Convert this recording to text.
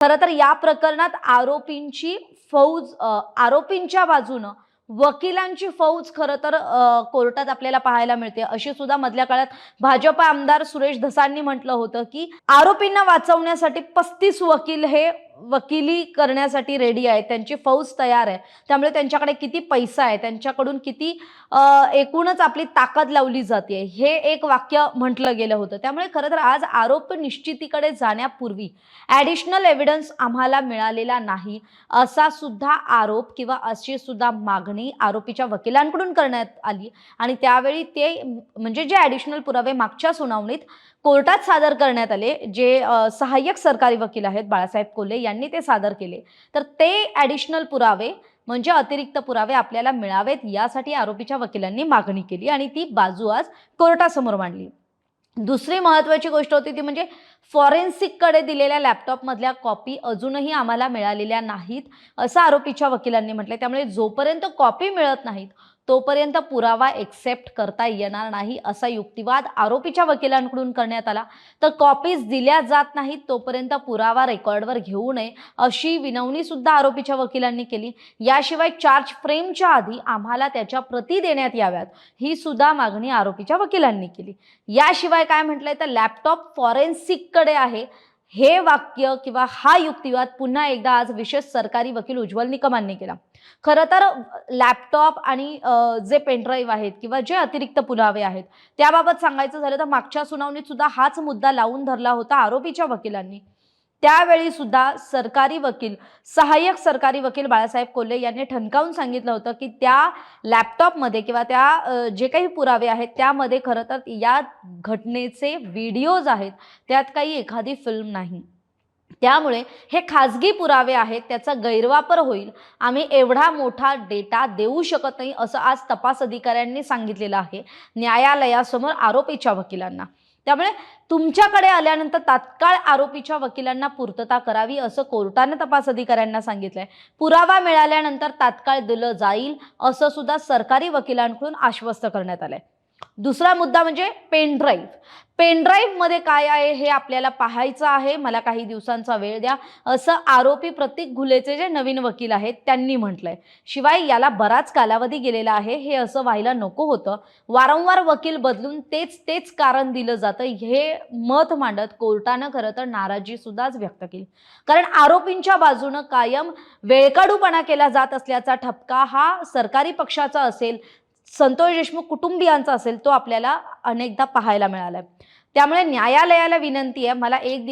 खरं तर या प्रकरणात आरोपींच्या बाजूनं वकिलांची फौज खरं तर कोर्टात आपल्याला पाहायला मिळते। अशी सुद्धा मधल्या काळात भाजप आमदार सुरेश धसांनी म्हटलं होतं की आरोपींना वाचवण्यासाठी 35 वकील हे वकिली करण्यासाठी रेडी आहेत, त्यांची फौज तयार आहे। त्यामुळे त्यांच्याकडे किती पैसा आहे, त्यांच्याकडून किती एकूणच आपली ताकद लावली जाते, हे एक वाक्य म्हटलं गेलं होतं। त्यामुळे खरं तर आज आरोप निश्चितीकडे जाण्यापूर्वी ॲडिशनल एव्हिडन्स आम्हाला मिळालेला नाही असा सुद्धा आरोप किंवा अशी सुद्धा मागणी आरोपीच्या वकिलांकडून करण्यात आली। आणि त्यावेळी ते म्हणजे जे ॲडिशनल पुरावे मागच्या सुनावणीत कोर्टात सादर करण्यात आले, जे सहाय्यक सरकारी वकील आहेत बाळासाहेब कोल्हे यांनी ते सादर केले, तर ते ॲडिशनल पुरावे म्हणजे अतिरिक्त पुरावे आपल्याला मिळावेत यासाठी आरोपीच्या वकिलांनी मागणी केली आणि ती बाजू आज कोर्टासमोर मांडली। दुसरी महत्त्वाची गोष्ट होती ती म्हणजे फॉरेन्सिककडे दिलेल्या लॅपटॉपमधल्या कॉपी अजूनही आम्हाला मिळालेल्या नाहीत असं आरोपीच्या वकिलांनी म्हटलंय। त्यामुळे जोपर्यंत कॉपी मिळत नाहीत तोपर्यंत पुरावा एक्सेप्ट करता येणार नाही असा युक्तिवाद आरोपीच्या वकिलांकडून करण्यात आला। तर कॉपीज दिल्या जात नाहीत तोपर्यंत पुरावा रेकॉर्डवर घेऊ नये अशी विनवणी सुद्धा आरोपीच्या वकिलांनी केली। याशिवाय चार्ज फ्रेमच्या आधी आम्हाला त्याच्या प्रती देण्यात याव्यात ही सुद्धा मागणी आरोपीच्या वकिलांनी केली। याशिवाय काय म्हटलंय तर लॅपटॉप फॉरेन्सिककडे आहे हे वाक्य किंवा हा युक्तिवाद पुन्हा एकदा आज विशेष सरकारी वकील उज्ज्वल निकमांनी केला। खरं तर लॅपटॉप आणि जे पेनड्राईव्ह आहेत किंवा जे अतिरिक्त पुरावे आहेत त्याबाबत सांगायचं झालं तर मागच्या सुनावणीत सुद्धा हाच मुद्दा लावून धरला होता आरोपीच्या वकिलांनी। त्यावेळी सुद्धा सहाय्यक सरकारी वकील बाळासाहेब कोल्हे यांनी ठणकावून सांगितलं होतं की त्या लॅपटॉपमध्ये किंवा त्या जे काही पुरावे आहेत त्यामध्ये खरं तर या घटनेचे व्हिडिओज आहेत, त्यात काही एखादी फिल्म नाही। त्यामुळे हे खाजगी पुरावे आहेत, त्याचा गैरवापर होईल, आम्ही एवढा मोठा डेटा देऊ शकत नाही असं आज तपास अधिकाऱ्यांनी सांगितलेलं आहे न्यायालयासमोर आरोपीच्या वकिलांना। त्यामुळे तुमच्याकडे आल्यानंतर तात्काळ आरोपीच्या वकिलांना पूर्तता करावी असं कोर्टाने तपास अधिकाऱ्यांना सांगितलंय। पुरावा मिळाल्यानंतर तात्काळ दिलं जाईल असं सुद्धा सरकारी वकिलांकडून आश्वस्त करण्यात आलंय। दुसरा मुद्दा म्हणजे पेनड्राईव्ह। पेनड्राईव्ह मध्ये काय आहे हे आपल्याला पाहायचं आहे, मला काही दिवसांचा वेळ द्या असं आरोपी प्रतीक घुलेचे जे नवीन वकील आहेत त्यांनी म्हटलंय। शिवाय याला बराच कालावधी गेलेला आहे, हे असं व्हायला नको होतं। वारंवार वकील बदलून तेच कारण दिलं जातं हे मत मांडत कोर्टानं खरं तर नाराजी सुद्धा व्यक्त केली। कारण आरोपींच्या बाजूनं कायम वेळकाढूपणा केला जात असल्याचा ठपका हा सरकारी पक्षाचा असेल, संतोष देशमुख कुटुंबियांचा असेल, तो आपल्याला अनेकदा पाहायला मिळालाय। त्यामुळे न्यायालयाला विनंती आहे, मला एक